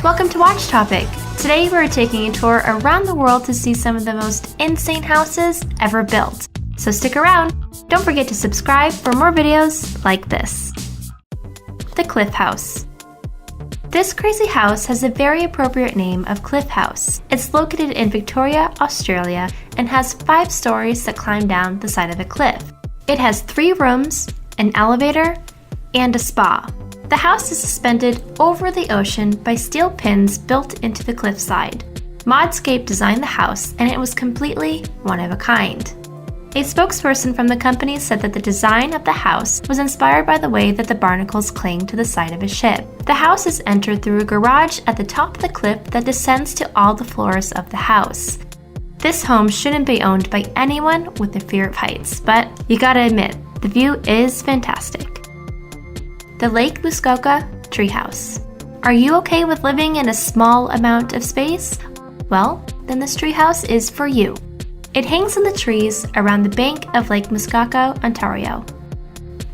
Welcome to Watch Topic. Today we're taking a tour around the world to see some of the most insane houses ever built. So stick around. Don't forget to subscribe for more videos like this. The Cliff House. This crazy house has a very appropriate name of Cliff House. It's located in Victoria, Australia, and has 5 stories that climb down the side of a cliff. It has 3 rooms, an elevator, and a spa. The house is suspended over the ocean by steel pins built into the cliffside. Modscape designed the house, and it was completely one of a kind. A spokesperson from the company said that the design of the house was inspired by the way that the barnacles cling to the side of a ship. The house is entered through a garage at the top of the cliff that descends to all the floors of the house. This home shouldn't be owned by anyone with a fear of heights, but you gotta admit, the view is fantastic. The Lake Muskoka Treehouse. Are you okay with living in a small amount of space? Well, then this treehouse is for you. It hangs in the trees around the bank of Lake Muskoka, Ontario.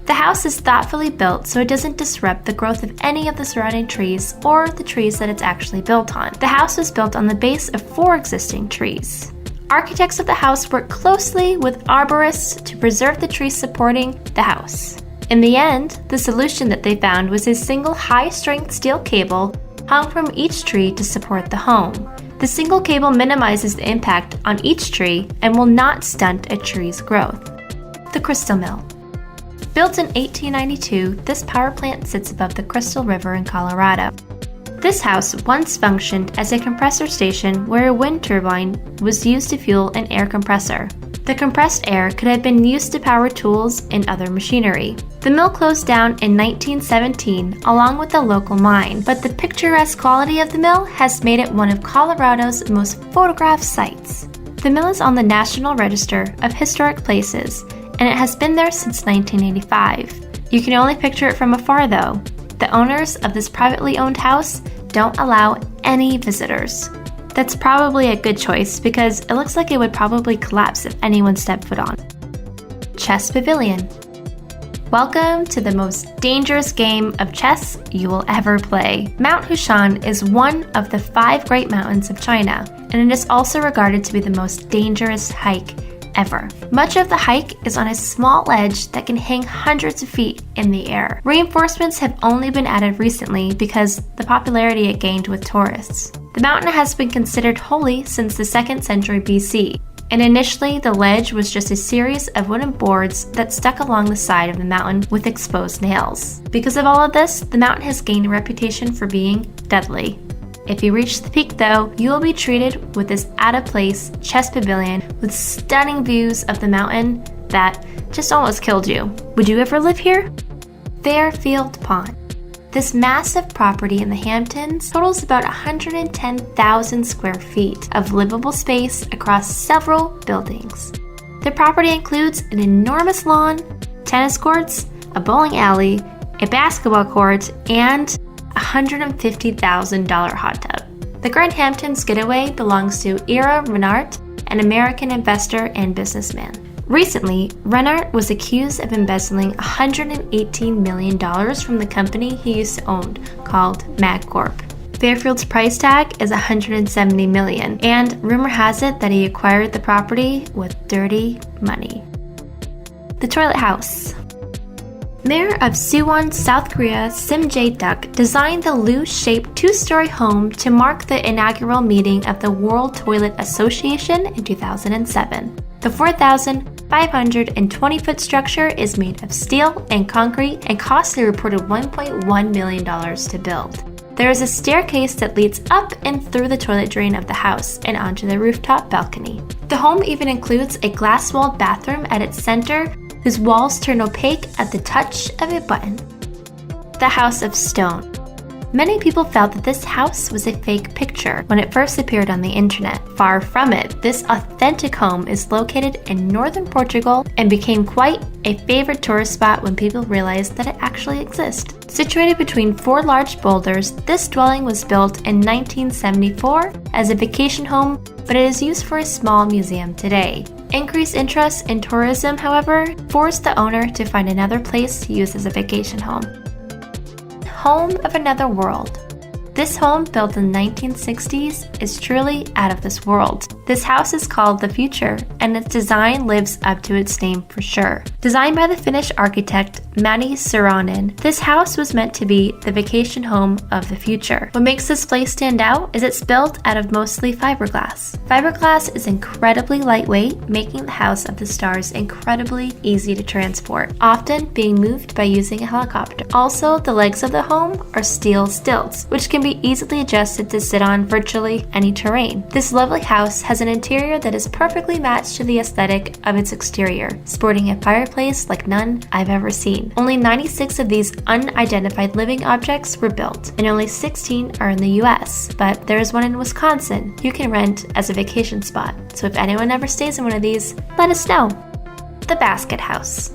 The house is thoughtfully built so it doesn't disrupt the growth of any of the surrounding trees or the trees that it's actually built on. The house was built on the base of 4 existing trees. Architects of the house worked closely with arborists to preserve the trees supporting the house. In the end, the solution that they found was a single high-strength steel cable hung from each tree to support the home. The single cable minimizes the impact on each tree and will not stunt a tree's growth. The Crystal Mill. Built in 1892, this power plant sits above the Crystal River in Colorado. This house once functioned as a compressor station where a wind turbine was used to fuel an air compressor. The compressed air could have been used to power tools and other machinery. The mill closed down in 1917 along with the local mine, but the picturesque quality of the mill has made it one of Colorado's most photographed sites. The mill is on the National Register of Historic Places, and it has been there since 1985. You can only picture it from afar though. The owners of this privately owned house don't allow any visitors. That's probably a good choice because it looks like it would probably collapse if anyone stepped foot on. Chess Pavilion. Welcome to the most dangerous game of chess you will ever play. Mount Hushan is one of the 5 great mountains of China, and it is also regarded to be the most dangerous hike ever. Much of the hike is on a small ledge that can hang hundreds of feet in the air. Reinforcements have only been added recently because the popularity it gained with tourists. The mountain has been considered holy since the 2nd century BC, and initially the ledge was just a series of wooden boards that stuck along the side of the mountain with exposed nails. Because of all of this, the mountain has gained a reputation for being deadly. If you reach the peak though, you will be treated with this out-of-place chess pavilion with stunning views of the mountain that just almost killed you. Would you ever live here? Fairfield Pond. This massive property in the Hamptons totals about 110,000 square feet of livable space across several buildings. The property includes an enormous lawn, tennis courts, a bowling alley, a basketball court, and a $150,000 hot tub. The Grand Hamptons Getaway belongs to Ira Renart, an American investor and businessman. Recently, Renart was accused of embezzling $118 million from the company he used to own, called MagCorp. Fairfield's price tag is $170 million, and rumor has it that he acquired the property with dirty money. The Toilet House. Mayor of Suwon, South Korea, Sim Jae-duk designed the Lu-shaped 2-story home to mark the inaugural meeting of the World Toilet Association in 2007. The 4,520-foot structure is made of steel and concrete and cost a reported $1.1 million to build. There is a staircase that leads up and through the toilet drain of the house and onto the rooftop balcony. The home even includes a glass-walled bathroom at its center, whose walls turn opaque at the touch of a button. The House of Stone. Many people felt that this house was a fake picture when it first appeared on the internet. Far from it, this authentic home is located in northern Portugal and became quite a favorite tourist spot when people realized that it actually exists. Situated between 4 large boulders, this dwelling was built in 1974 as a vacation home, but it is used for a small museum today. Increased interest in tourism, however, forced the owner to find another place to use as a vacation home. Home of Another World. This home, built in the 1960s, is truly out of this world. This house is called The Future, and its design lives up to its name for sure. Designed by the Finnish architect Matti Saarinen, this house was meant to be the vacation home of the future. What makes this place stand out is it's built out of mostly fiberglass. Fiberglass is incredibly lightweight, making the house of the stars incredibly easy to transport, often being moved by using a helicopter. Also, the legs of the home are steel stilts, which can be easily adjusted to sit on virtually any terrain. This lovely house has an interior that is perfectly matched to the aesthetic of its exterior, sporting a fireplace like none I've ever seen. Only 96 of these unidentified living objects were built, and only 16 are in the US, but there is one in Wisconsin you can rent as a vacation spot. So if anyone ever stays in one of these, let us know. The Basket House.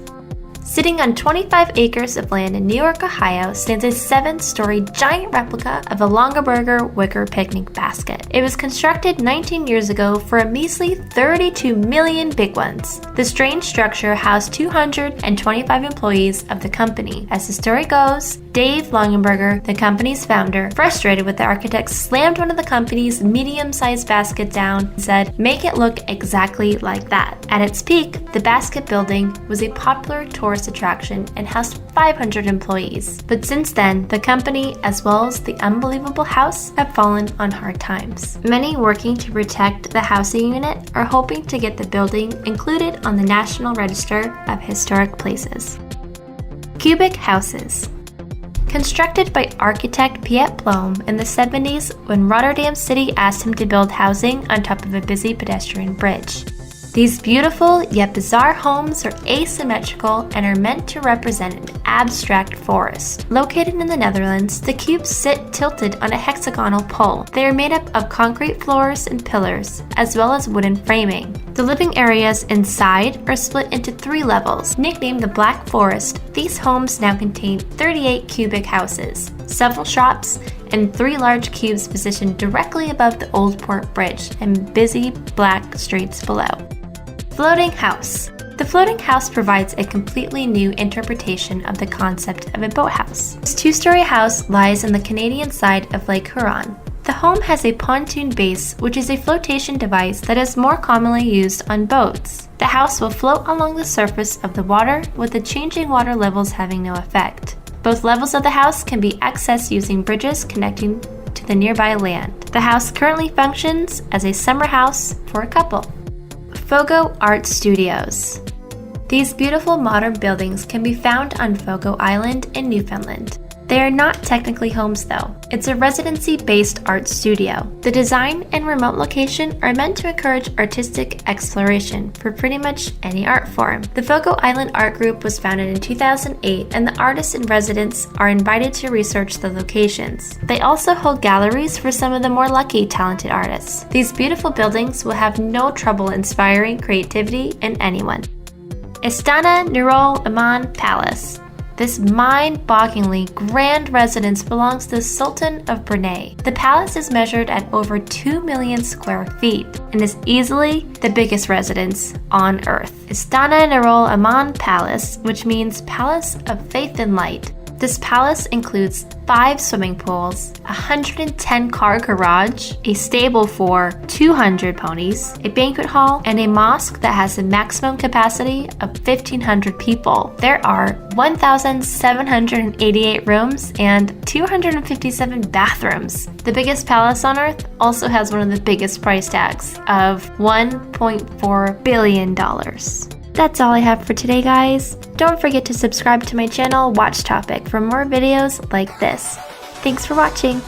Sitting on 25 acres of land in New York, Ohio, stands a 7-story giant replica of a Longaberger wicker picnic basket. It was constructed 19 years ago for a measly 32 million big ones. The strange structure housed 225 employees of the company. As the story goes, Dave Longaberger, the company's founder, frustrated with the architects, slammed one of the company's medium-sized baskets down and said, "Make it look exactly like that." At its peak, the basket building was a popular tourist attraction and housed 500 employees. But since then, the company, as well as the unbelievable house, have fallen on hard times. Many working to protect the housing unit are hoping to get the building included on the National Register of Historic Places. Cubic houses. Constructed by architect Piet Blom in the 70s when Rotterdam City asked him to build housing on top of a busy pedestrian bridge. These beautiful yet bizarre homes are asymmetrical and are meant to represent an abstract forest. Located in the Netherlands, the cubes sit tilted on a hexagonal pole. They are made up of concrete floors and pillars, as well as wooden framing. The living areas inside are split into 3 levels. Nicknamed the Black Forest, these homes now contain 38 cubic houses, several shops, and 3 large cubes positioned directly above the Old Port Bridge and busy black streets below. Floating house. The floating house provides a completely new interpretation of the concept of a boathouse. This 2-story house lies on the Canadian side of Lake Huron. The home has a pontoon base, which is a flotation device that is more commonly used on boats. The house will float along the surface of the water, with the changing water levels having no effect. Both levels of the house can be accessed using bridges connecting to the nearby land. The house currently functions as a summer house for a couple. FOGO Art Studios. These beautiful modern buildings can be found on FOGO Island in Newfoundland. They are not technically homes though. It's a residency-based art studio. The design and remote location are meant to encourage artistic exploration for pretty much any art form. The FOGO Island Art Group was founded in 2008, and the artists and residents are invited to research the locations. They also hold galleries for some of the more lucky, talented artists. These beautiful buildings will have no trouble inspiring creativity in anyone. ISTANA NURUL IMAN Palace. This mind-bogglingly grand residence belongs to the Sultan of Brunei. The palace is measured at over 2 million square feet and is easily the biggest residence on Earth. ISTANA NURUL IMAN Palace, which means Palace of Faith and Light. This palace includes 5 swimming pools, a 110-car garage, a stable for 200 ponies, a banquet hall, and a mosque that has a maximum capacity of 1,500 people. There are 1,788 rooms and 257 bathrooms. The biggest palace on Earth also has one of the biggest price tags of $1.4 billion. That's all I have for today, guys. Don't forget to subscribe to my channel, Watch Topic, for more videos like this. Thanks for watching.